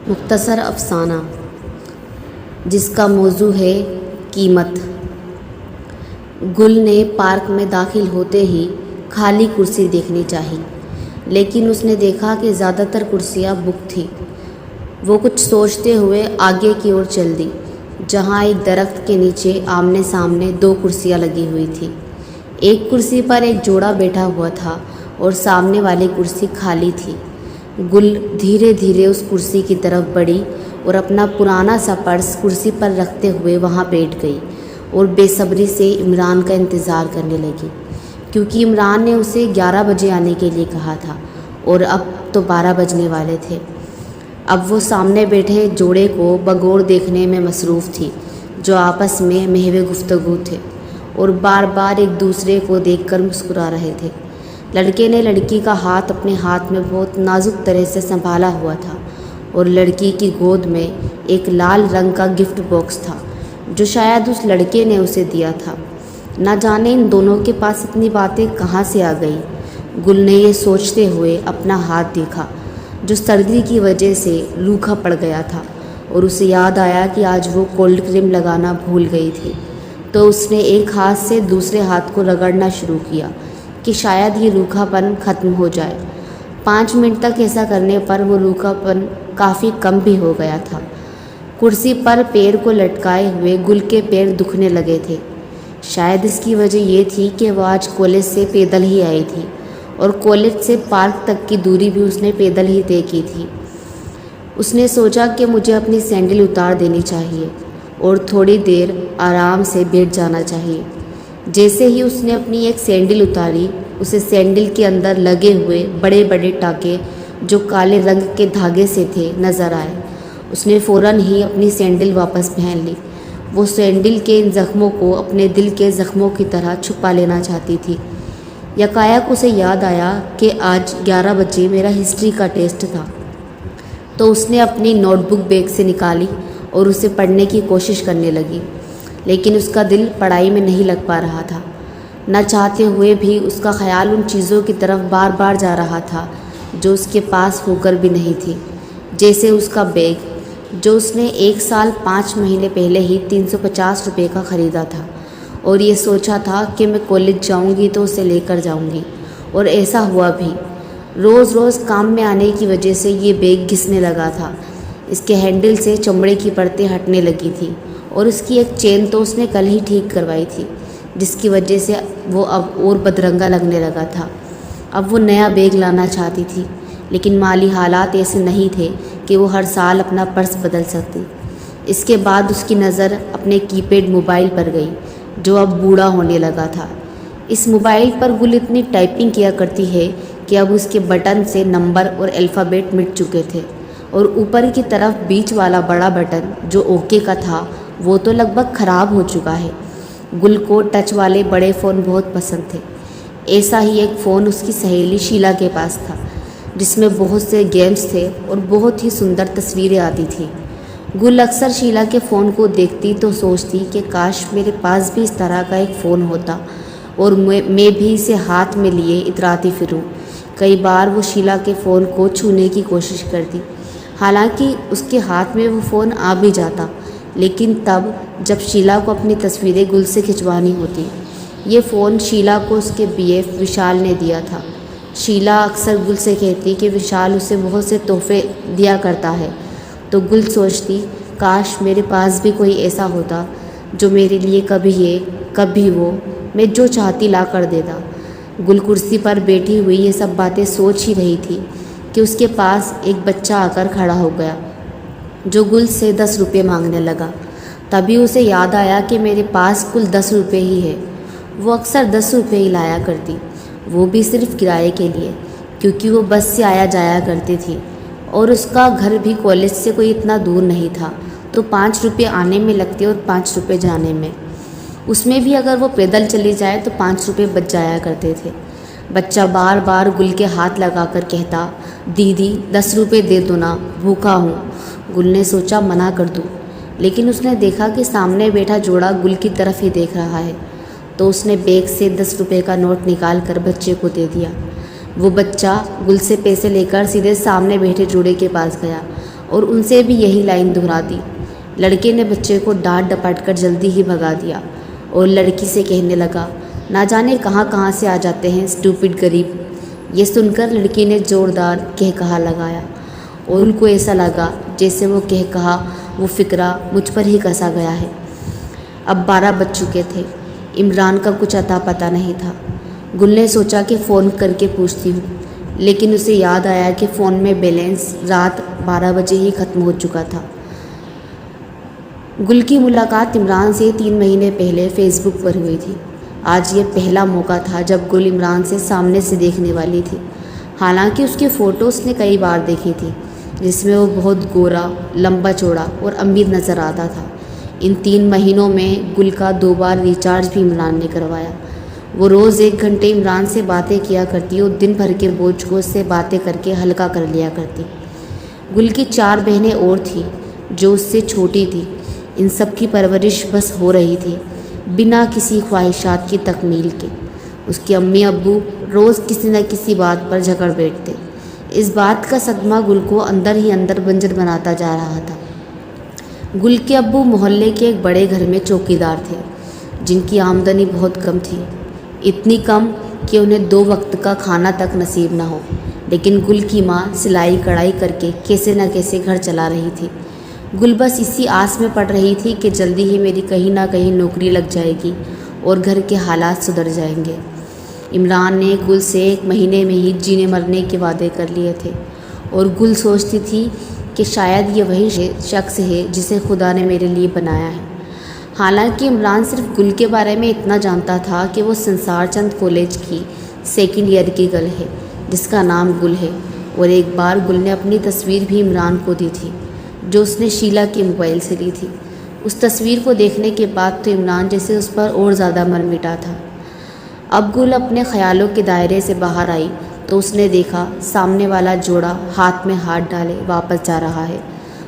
مختصر افسانہ جس کا موضوع ہے قیمت۔ گل نے پارک میں داخل ہوتے ہی خالی کرسی دیکھنی چاہی، لیکن اس نے دیکھا کہ زیادہ تر کرسیاں بک تھیں۔ وہ کچھ سوچتے ہوئے آگے کی اور چل دی، جہاں ایک درخت کے نیچے آمنے سامنے دو کرسیاں لگی ہوئی تھیں۔ ایک کرسی پر ایک جوڑا بیٹھا ہوا تھا اور سامنے والی کرسی خالی تھی۔ گل دھیرے دھیرے اس کرسی کی طرف بڑھی اور اپنا پرانا سا پرس کرسی پر رکھتے ہوئے وہاں بیٹھ گئی اور بے صبری سے عمران کا انتظار کرنے لگی، کیونکہ عمران نے اسے 11 بجے آنے کے لیے کہا تھا اور اب تو 12 بجنے والے تھے۔ اب وہ سامنے بیٹھے جوڑے کو بغور دیکھنے میں مصروف تھی، جو آپس میں محو گفتگو تھے اور بار بار ایک دوسرے کو دیکھ کر مسکرا رہے تھے۔ لڑکے نے لڑکی کا ہاتھ اپنے ہاتھ میں بہت نازک طرح سے سنبھالا ہوا تھا اور لڑکی کی گود میں ایک لال رنگ کا گفٹ باکس تھا، جو شاید اس لڑکے نے اسے دیا تھا۔ نہ جانے ان دونوں کے پاس اتنی باتیں کہاں سے آ گئی۔ گل نے یہ سوچتے ہوئے اپنا ہاتھ دیکھا، جو سردی کی وجہ سے روکھا پڑ گیا تھا، اور اسے یاد آیا کہ آج وہ کولڈ کریم لگانا بھول گئی تھی۔ تو اس نے ایک ہاتھ سے دوسرے ہاتھ کو رگڑنا شروع کیا کہ شاید یہ روکھا پن ختم ہو جائے۔ 5 منٹ تک ایسا کرنے پر وہ روکھا پن کافی کم بھی ہو گیا تھا۔ کرسی پر پیر کو لٹکائے ہوئے گل کے پیر دکھنے لگے تھے۔ شاید اس کی وجہ یہ تھی کہ وہ آج کالج سے پیدل ہی آئی تھی، اور کالج سے پارک تک کی دوری بھی اس نے پیدل ہی طے کی تھی۔ اس نے سوچا کہ مجھے اپنی سینڈل اتار دینی چاہیے اور تھوڑی دیر آرام سے بیٹھ جانا چاہیے۔ جیسے ہی اس نے اپنی ایک سینڈل اتاری، اسے سینڈل کے اندر لگے ہوئے بڑے بڑے ٹانکے جو کالے رنگ کے دھاگے سے تھے نظر آئے۔ اس نے فوراً ہی اپنی سینڈل واپس پہن لی۔ وہ سینڈل کے ان زخموں کو اپنے دل کے زخموں کی طرح چھپا لینا چاہتی تھی۔ یکایک اسے یاد آیا کہ آج 11 بجے میرا ہسٹری کا ٹیسٹ تھا، تو اس نے اپنی نوٹ بک بیگ سے نکالی اور اسے پڑھنے کی کوشش کرنے لگی، لیکن اس کا دل پڑھائی میں نہیں لگ پا رہا تھا۔ نہ چاہتے ہوئے بھی اس کا خیال ان چیزوں کی طرف بار بار جا رہا تھا جو اس کے پاس ہو کر بھی نہیں تھی، جیسے اس کا بیگ، جو اس نے 1 سال 5 مہینے پہلے ہی 350 روپے کا خریدا تھا، اور یہ سوچا تھا کہ میں کالج جاؤں گی تو اسے لے کر جاؤں گی، اور ایسا ہوا بھی۔ روز روز کام میں آنے کی وجہ سے یہ بیگ گھسنے لگا تھا، اس کے ہینڈل سے چمڑے کی پرتیں ہٹنے لگی تھی، اور اس کی ایک چین تو اس نے کل ہی ٹھیک کروائی تھی، جس کی وجہ سے وہ اب اور بدرنگا لگنے لگا تھا۔ اب وہ نیا بیگ لانا چاہتی تھی، لیکن مالی حالات ایسے نہیں تھے کہ وہ ہر سال اپنا پرس بدل سکتی۔ اس کے بعد اس کی نظر اپنے کی پیڈ موبائل پر گئی، جو اب بوڑھا ہونے لگا تھا۔ اس موبائل پر گل اتنی ٹائپنگ کیا کرتی ہے کہ اب اس کے بٹن سے نمبر اور الفابیٹ مٹ چکے تھے، اور اوپر کی طرف بیچ والا بڑا بٹن جو اوکے کا تھا، وہ تو لگ بھگ خراب ہو چکا ہے۔ گل کو ٹچ والے بڑے فون بہت پسند تھے۔ ایسا ہی ایک فون اس کی سہیلی شیلا کے پاس تھا، جس میں بہت سے گیمز تھے اور بہت ہی سندر تصویریں آتی تھیں۔ گل اکثر شیلا کے فون کو دیکھتی تو سوچتی کہ کاش میرے پاس بھی اس طرح کا ایک فون ہوتا اور میں بھی اسے ہاتھ میں لیے اتراتی پھروں۔ کئی بار وہ شیلا کے فون کو چھونے کی کوشش کرتی، حالانکہ اس کے ہاتھ میں وہ فون آ بھی جاتا، لیکن تب جب شیلا کو اپنی تصویریں گل سے کھنچوانی ہوتی۔ یہ فون شیلا کو اس کے BF وشال نے دیا تھا۔ شیلا اکثر گل سے کہتی کہ وشال اسے بہت سے تحفے دیا کرتا ہے، تو گل سوچتی کاش میرے پاس بھی کوئی ایسا ہوتا جو میرے لیے کبھی یہ کبھی وہ، میں جو چاہتی لا کر دیتا۔ گل کرسی پر بیٹھی ہوئی یہ سب باتیں سوچ ہی رہی تھی کہ اس کے پاس ایک بچہ آ کر کھڑا ہو گیا، جو گل سے 10 روپے مانگنے لگا۔ تبھی اسے یاد آیا کہ میرے پاس کل 10 روپے ہی ہے۔ وہ اکثر 10 روپے ہی لایا کرتی، وہ بھی صرف کرائے کے لیے، کیونکہ وہ بس سے آیا جایا کرتی تھی، اور اس کا گھر بھی کالج سے کوئی اتنا دور نہیں تھا، تو 5 روپے آنے میں لگتے اور 5 روپے جانے میں۔ اس میں بھی اگر وہ پیدل چلی جائے تو 5 روپے بچ جایا کرتے تھے۔ بچہ بار بار گل کے ہاتھ لگا کر کہتا، دیدی 10 روپے دے دو نا، بھوکا ہوں۔ گل نے سوچا منع کر دوں، لیکن اس نے دیکھا کہ سامنے بیٹھا جوڑا گل کی طرف ہی دیکھ رہا ہے، تو اس نے بیگ سے 10 روپے کا نوٹ نکال کر بچے کو دے دیا۔ وہ بچہ گل سے پیسے لے کر سیدھے سامنے بیٹھے جوڑے کے پاس گیا اور ان سے بھی یہی لائن دہرا دی۔ لڑکے نے بچے کو ڈانٹ ڈپٹ کر جلدی ہی بھگا دیا اور لڑکی سے کہنے لگا، نہ جانے کہاں کہاں سے آ جاتے ہیں اسٹوپڈ غریب۔ یہ سن کر لڑکی نے زوردار کہا لگایا اور گل کو ایسا لگا جیسے وہ کہا وہ فقرہ مجھ پر ہی کسا گیا ہے۔ اب 12 بج چکے تھے۔ عمران کا کچھ اتا پتہ نہیں تھا۔ گل نے سوچا کہ فون کر کے پوچھتی ہوں، لیکن اسے یاد آیا کہ فون میں بیلنس رات 12 بجے ہی ختم ہو چکا تھا۔ گل کی ملاقات عمران سے 3 مہینے پہلے فیس بک پر ہوئی تھی۔ آج یہ پہلا موقع تھا جب گل عمران سے سامنے سے دیکھنے والی تھی۔ حالانکہ اس کی فوٹو اس نے کئی بار دیکھی تھی، جس میں وہ بہت گورا، لمبا چوڑا اور امیر نظر آتا تھا۔ ان 3 مہینوں میں گل کا 2 بار ریچارج بھی عمران نے کروایا۔ وہ روز 1 گھنٹے عمران سے باتیں کیا کرتی اور دن بھر کے بوجھ کو اس سے باتیں کر کے ہلکا کر لیا کرتی۔ گل کی 4 بہنیں اور تھیں جو اس سے چھوٹی تھیں۔ ان سب کی پرورش بس ہو رہی تھی بنا کسی خواہشات کی تکمیل کے۔ اس کے امی ابو روز کسی نہ کسی بات پر جھگڑ بیٹھتے۔ اس بات کا صدمہ گل کو اندر ہی اندر بنجر بناتا جا رہا تھا۔ گل کے ابو محلے کے ایک بڑے گھر میں چوکیدار تھے، جن کی آمدنی بہت کم تھی، اتنی کم کہ انہیں 2 وقت کا کھانا تک نصیب نہ ہو۔ لیکن گل کی ماں سلائی کڑھائی کر کے کیسے نہ کیسے گھر چلا رہی تھی۔ گل بس اسی آس میں پڑ رہی تھی کہ جلدی ہی میری کہیں نہ کہیں نوکری لگ جائے گی اور گھر کے حالات سدھر جائیں گے۔ عمران نے گل سے 1 مہینے میں ہی جینے مرنے کے وعدے کر لیے تھے، اور گل سوچتی تھی کہ شاید یہ وہی شخص ہے جسے خدا نے میرے لیے بنایا ہے۔ حالانکہ عمران صرف گل کے بارے میں اتنا جانتا تھا کہ وہ سنسار چند کالج کی 2nd ایئر کی گرل ہے جس کا نام گل ہے، اور ایک بار گل نے اپنی تصویر بھی عمران کو دی تھی جو اس نے شیلا کے موبائل سے لی تھی۔ اس تصویر کو دیکھنے کے بعد تو عمران جیسے اس پر اور زیادہ مر مٹا تھا۔ اب گل اپنے خیالوں کے دائرے سے باہر آئی تو اس نے دیکھا سامنے والا جوڑا ہاتھ میں ہاتھ ڈالے واپس جا رہا ہے۔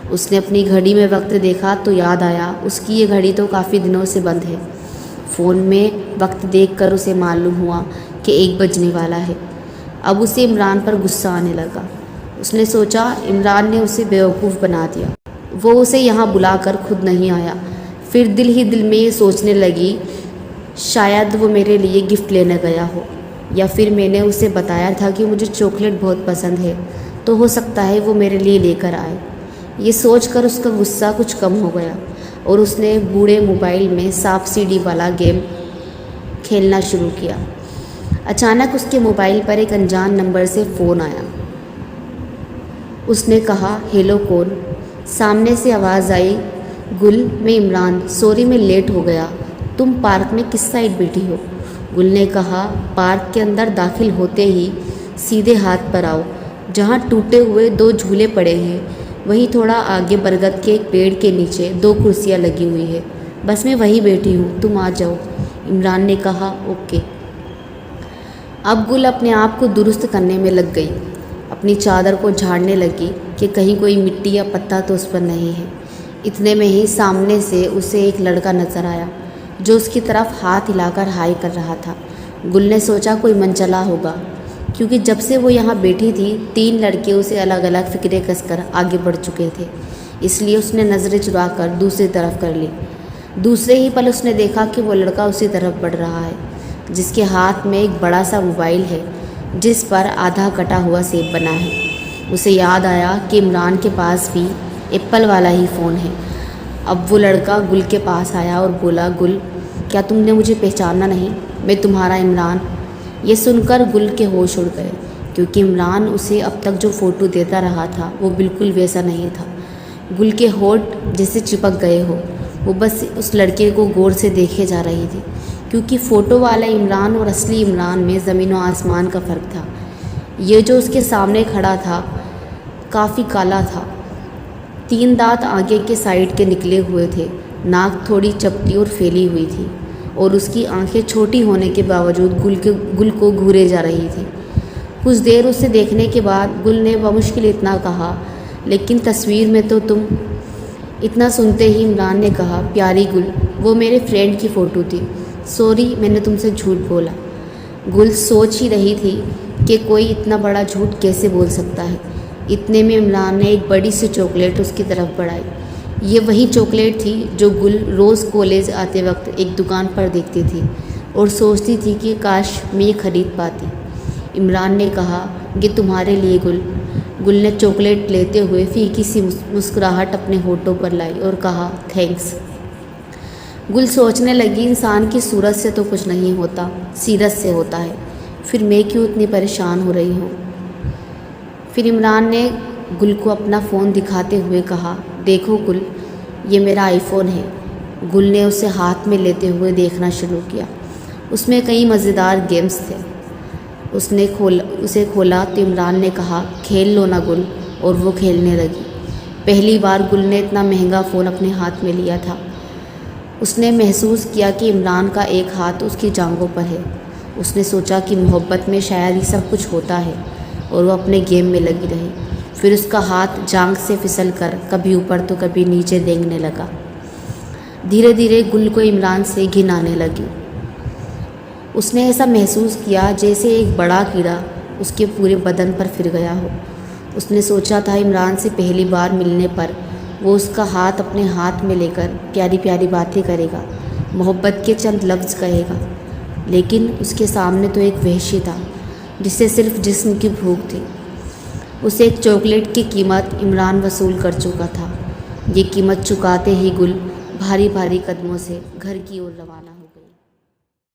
اس نے اپنی گھڑی میں وقت دیکھا تو یاد آیا اس کی یہ گھڑی تو کافی دنوں سے بند ہے۔ فون میں وقت دیکھ کر اسے معلوم ہوا کہ 1 بجنے والا ہے۔ اب اسے عمران پر غصہ آنے لگا۔ اس نے سوچا عمران نے اسے بیوقوف بنا دیا، وہ اسے یہاں بلا کر خود نہیں آیا۔ پھر دل ہی دل میں یہ سوچنے لگی شاید وہ میرے لیے گفٹ لینے گیا ہو، یا پھر میں نے اسے بتایا تھا کہ مجھے چاکلیٹ بہت پسند ہے تو ہو سکتا ہے وہ میرے لیے لے کر آئے۔ یہ سوچ کر اس کا غصہ کچھ کم ہو گیا اور اس نے بوڑھے موبائل میں سانپ سیڑھی والا گیم کھیلنا شروع کیا۔ اچانک اس کے موبائل پر ایک انجان نمبر سے فون آیا۔ اس نے کہا ہیلو کون؟ سامنے سے آواز آئی گل میں عمران، سوری میں لیٹ ہو گیا، تم پارک میں کس سائڈ بیٹھی ہو؟ گل نے کہا پارک کے اندر داخل ہوتے ہی سیدھے ہاتھ پر آؤ، جہاں ٹوٹے ہوئے 2 جھولے پڑے ہیں وہیں تھوڑا آگے برگد کے ایک پیڑ کے نیچے 2 کرسیاں لگی ہوئی ہے، بس میں وہیں بیٹھی ہوں، تم آ جاؤ۔ عمران نے کہا اوکے۔ اب گل اپنے آپ کو درست کرنے میں لگ گئی، اپنی چادر کو جھاڑنے لگی کہ کہیں کوئی مٹی یا پتا تو اس پر نہیں ہے۔ اتنے میں ہی سامنے سے اسے ایک لڑکا نظر آیا جو اس کی طرف ہاتھ ہلا کر ہائی کر رہا تھا۔ گل نے سوچا کوئی منچلا ہوگا، کیونکہ جب سے وہ یہاں بیٹھی تھی 3 لڑکے اسے الگ الگ فکرے کس کر آگے بڑھ چکے تھے، اس لیے اس نے نظریں چرا کر دوسری طرف کر لی۔ دوسرے ہی پل اس نے دیکھا کہ وہ لڑکا اسی طرف بڑھ رہا ہے جس کے ہاتھ میں ایک بڑا سا موبائل ہے جس پر آدھا کٹا ہوا سیب بنا ہے۔ اسے یاد آیا کہ عمران کے پاس بھی ایپل والا ہی فون ہے۔ اب وہ لڑکا گل کے پاس آیا اور بولا گل کیا تم نے مجھے پہچانا نہیں؟ میں تمہارا عمران۔ یہ سن کر گل کے ہوش اڑ گئے، کیونکہ عمران اسے اب تک جو فوٹو دیتا رہا تھا وہ بالکل ویسا نہیں تھا۔ گل کے ہونٹ جیسے چپک گئے ہو، وہ بس اس لڑکے کو غور سے دیکھے جا رہی تھی، کیونکہ فوٹو والا عمران اور اصلی عمران میں زمین و آسمان کا فرق تھا۔ یہ جو اس کے سامنے کھڑا تھا کافی کالا تھا، 3 دانت آگے کے سائڈ کے نکلے ہوئے تھے، ناک تھوڑی چپٹی اور پھیلی ہوئی تھی، اور اس کی آنکھیں چھوٹی ہونے کے باوجود گل کو گھورے جا رہی تھی۔ کچھ دیر اسے دیکھنے کے بعد گل نے بمشکل اتنا کہا لیکن تصویر میں تو تم۔ اتنا سنتے ہی عمران نے کہا پیاری گل، وہ میرے فرینڈ کی فوٹو تھی، سوری میں نے تم سے جھوٹ بولا۔ گل سوچ ہی رہی تھی کہ کوئی اتنا بڑا جھوٹ کیسے بول سکتا ہے۔ اتنے میں عمران نے ایک بڑی سی چاکلیٹ اس کی طرف بڑھائی۔ یہ وہی چاکلیٹ تھی جو گل روز کالج آتے وقت ایک دکان پر دیکھتی تھی اور سوچتی تھی کہ کاش میں یہ خرید پاتی۔ عمران نے کہا، یہ تمہارے لیے گل۔ گل نے چاکلیٹ لیتے ہوئے پھیکی سی مسکراہٹ اپنے ہونٹوں پر لائی اور کہا، تھینکس۔ گل سوچنے لگی، انسان کی صورت سے تو کچھ نہیں ہوتا، سیرت سے ہوتا ہے، پھر میں کیوں اتنی پریشان ہو رہی ہوں؟ پھر عمران نے گل کو اپنا فون دکھاتے ہوئے کہا، دیکھو گل، یہ میرا آئی فون ہے۔ گل نے اسے ہاتھ میں لیتے ہوئے دیکھنا شروع کیا۔ اس میں کئی مزیدار گیمز تھے۔ اسے کھولا تو عمران نے کہا، کھیل لو نا گل، اور وہ کھیلنے لگی۔ پہلی بار گل نے اتنا مہنگا فون اپنے ہاتھ میں لیا تھا۔ اس نے محسوس کیا کہ عمران کا ایک ہاتھ اس کی جانغوں پر ہے۔ اس نے سوچا کہ محبت میں شاید ہی سب کچھ ہوتا ہے، اور وہ اپنے گیم میں لگی رہی۔ پھر اس کا ہاتھ جانغ سے پھسل کر کبھی اوپر تو کبھی نیچے دینگنے لگا۔ دھیرے دھیرے گل کو عمران سے گھن آنے لگی۔ اس نے ایسا محسوس کیا جیسے ایک بڑا کیڑا اس کے پورے بدن پر پھر گیا ہو۔ اس نے سوچا تھا عمران سے پہلی بار ملنے پر وہ اس کا ہاتھ اپنے ہاتھ میں لے کر پیاری پیاری باتیں کرے گا، محبت کے چند لفظ کہے گا، لیکن اس کے سامنے تو ایک وحشی تھا جسے صرف جسم کی بھوک تھی۔ اسے ایک چاکلیٹ کی قیمت عمران وصول کر چکا تھا۔ یہ قیمت چکاتے ہی گل بھاری بھاری قدموں سے گھر کی اور روانہ